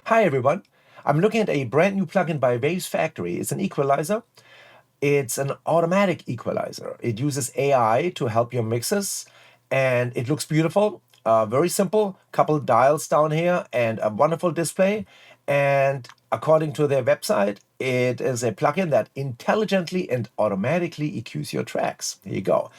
Hi everyone. I'm looking at a brand new plugin by Wavesfactory. It's an equalizer. It's an automatic equalizer. It uses AI to help your mixes and it looks beautiful. Very simple, couple dials down here and a wonderful display. And according to their website, it is a plugin that intelligently and automatically EQs your tracks. Here you go.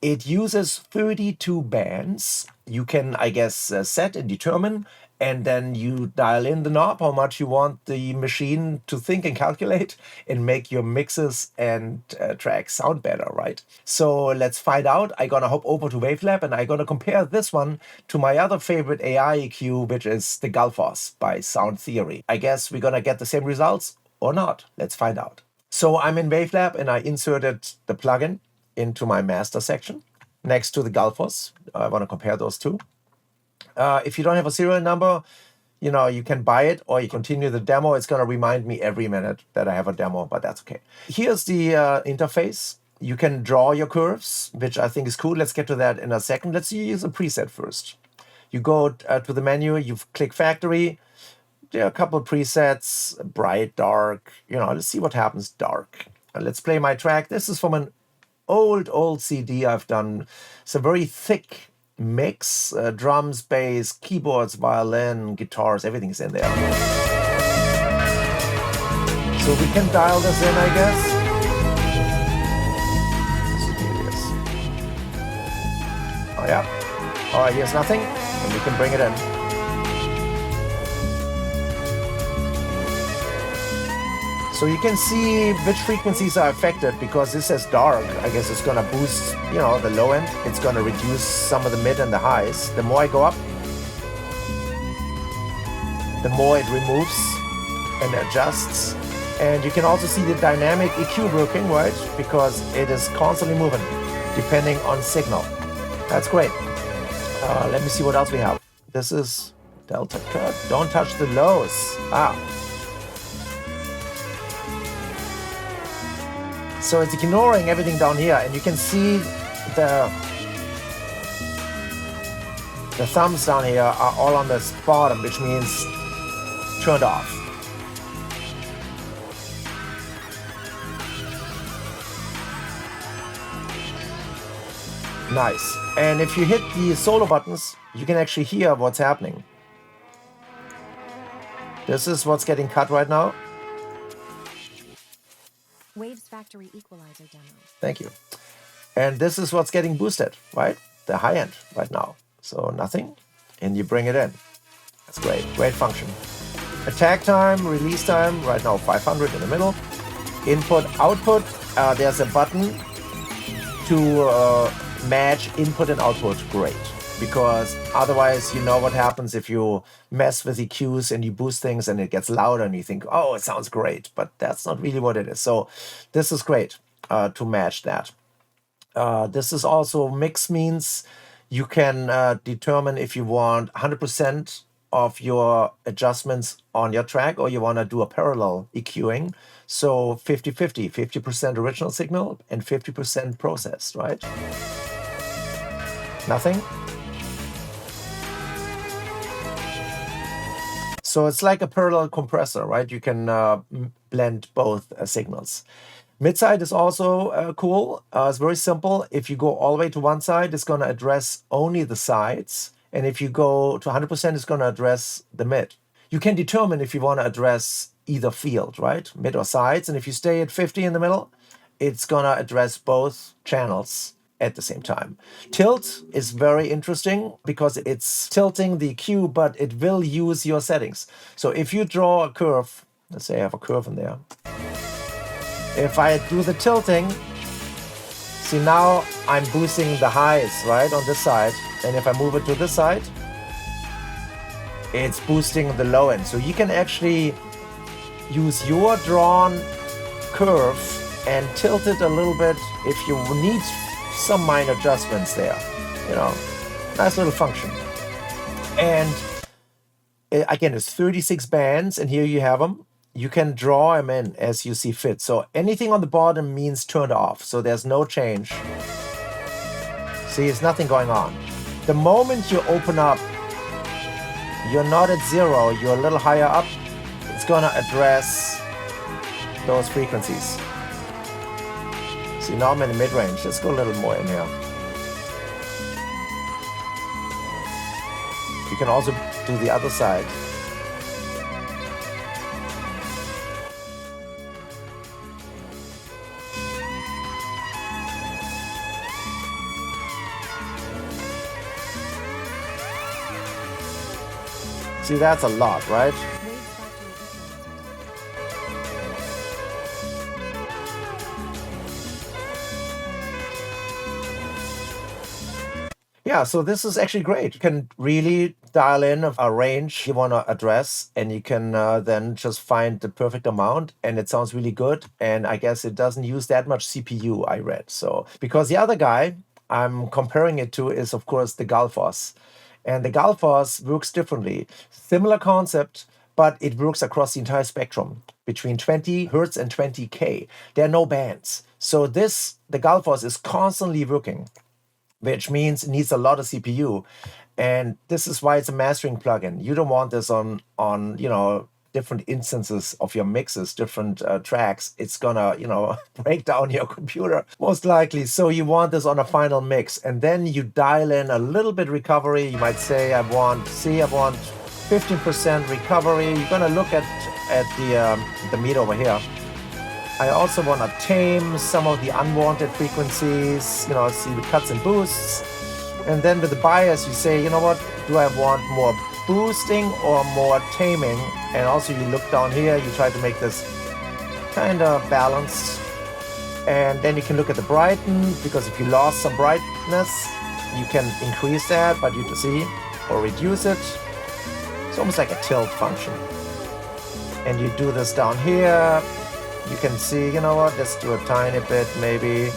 It uses 32 bands. You can, I guess, set and determine, and then you dial in the knob how much you want the machine to think and calculate and make your mixes and tracks sound better, right? So let's find out. I'm gonna hop over to Wavelab and I'm gonna compare this one to my other favorite AI EQ, which is the Gulfoss by Soundtheory. I guess we're gonna get the same results or not. Let's find out. So I'm in Wavelab and I inserted the plugin into my master section next to the Gulfoss. I want to compare those two. If you don't have a serial number, you can buy it or you continue the demo. It's going to remind me every minute that I have a demo, but that's okay. Here's the interface. You can draw your curves, which I think is cool. Let's get to that in a second. Let's use a preset first. You go to the menu, you click Factory. There are a couple of presets, bright, dark. Let's see what happens dark. Let's play my track. This is from an old CD I've done. It's a very thick mix, drums, bass, keyboards, violin, guitars, everything's in there. So we can dial this in, I guess. Let's do this. Oh yeah. All right, here's nothing, and we can bring it in. So you can see which frequencies are affected because this says dark. I guess it's gonna boost, the low end. It's gonna reduce some of the mid and the highs. The more I go up, the more it removes and adjusts. And you can also see the dynamic EQ working, right? Because it is constantly moving depending on signal. That's great. Let me see what else we have. This is Delta cut. Don't touch the lows. So it's ignoring everything down here, and you can see the thumbs down here are all on this bottom, which means turned off. Nice. And if you hit the solo buttons, you can actually hear what's happening. This is what's getting cut right now. Wavesfactory equalizer demo. Thank you. And this is what's getting boosted, right? The high end right now. So nothing, and you bring it in. That's great. Great function. Attack time, release time, right now 500 in the middle. Input, output. There's a button to match input and output. Great. Because otherwise, you know what happens if you mess with EQs and you boost things and it gets louder and you think, oh, it sounds great, but that's not really what it is. So this is great to match that. This is also mix, means you can determine if you want 100% of your adjustments on your track or you want to do a parallel EQing. So 50-50, 50% original signal and 50% processed, right? Nothing. So it's like a parallel compressor, right? You can blend both signals. Mid-side is also cool. It's very simple. If you go all the way to one side, it's going to address only the sides. And if you go to 100%, it's going to address the mid. You can determine if you want to address either field, right? Mid or sides. And if you stay at 50 in the middle, it's going to address both channels at the same time. Tilt is very interesting because it's tilting the EQ, but it will use your settings. So if you draw a curve, let's say I have a curve in there. If I do the tilting, see now I'm boosting the highs, right, on this side. And if I move it to this side, it's boosting the low end. So you can actually use your drawn curve and tilt it a little bit if you need some minor adjustments there, nice little function. And again, it's 36 bands, and here you have them. You can draw them in as you see fit. So anything on the bottom means turned off, so there's no change. See, there's nothing going on. The moment you open up you're not at 0, you're a little higher up, it's gonna address those frequencies. See, now I'm in the mid-range. Let's go a little more in here. You can also do the other side. See, that's a lot, right? Yeah, so this is actually great. You can really dial in a range you want to address, and you can then just find the perfect amount, and it sounds really good. And I guess it doesn't use that much CPU, I read. So, because the other guy I'm comparing it to is, of course, the Gulfoss. And the Gulfoss works differently. Similar concept, but it works across the entire spectrum between 20 hertz and 20K. There are no bands. So the Gulfoss is constantly working, which means it needs a lot of CPU. And this is why it's a mastering plugin. You don't want this on different instances of your mixes, different tracks. It's gonna, break down your computer, most likely. So you want this on a final mix. And then you dial in a little bit recovery. You might say, I want 15% recovery. You're gonna look at the meter over here. I also want to tame some of the unwanted frequencies, see the cuts and boosts. And then with the bias, you say, you know what, do I want more boosting or more taming? And also you look down here, you try to make this kind of balanced. And then you can look at the brighten, because if you lost some brightness, you can increase that, but you see, or reduce it. It's almost like a tilt function. And you do this down here. You can see, let's do a tiny bit, maybe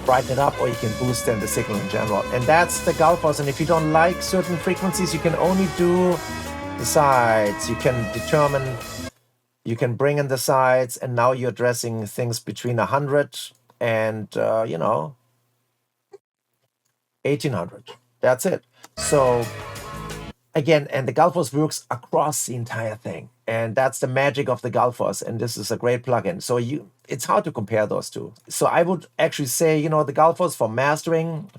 brighten it up, or you can boost then the signal in general. And that's the Gulfoss. And if you don't like certain frequencies, you can only do the sides. You can bring in the sides, and now you're addressing things between 100 and, 1800. That's it. So again, and the Gulfoss works across the entire thing. And that's the magic of the Gulfoss. And this is a great plugin. So it's hard to compare those two. So I would actually say, the Gulfoss for mastering,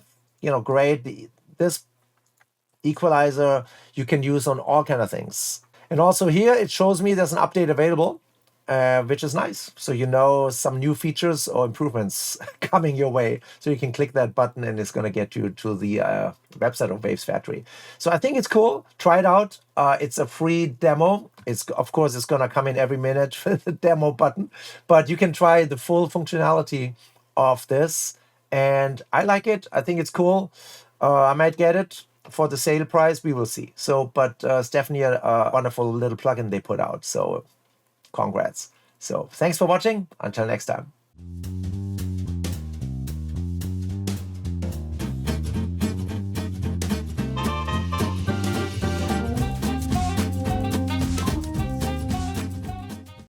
great. This equalizer you can use on all kind of things. And also here it shows me there's an update available, which is nice. So some new features or improvements coming your way. So you can click that button and it's going to get you to the website of Wavesfactory. So I think it's cool. Try it out. It's a free demo. Of course, it's going to come in every minute for the demo button. But you can try the full functionality of this. And I like it. I think it's cool. I might get it for the sale price. We will see. So, but it's definitely a wonderful little plugin they put out. So congrats. So thanks for watching. Until next time.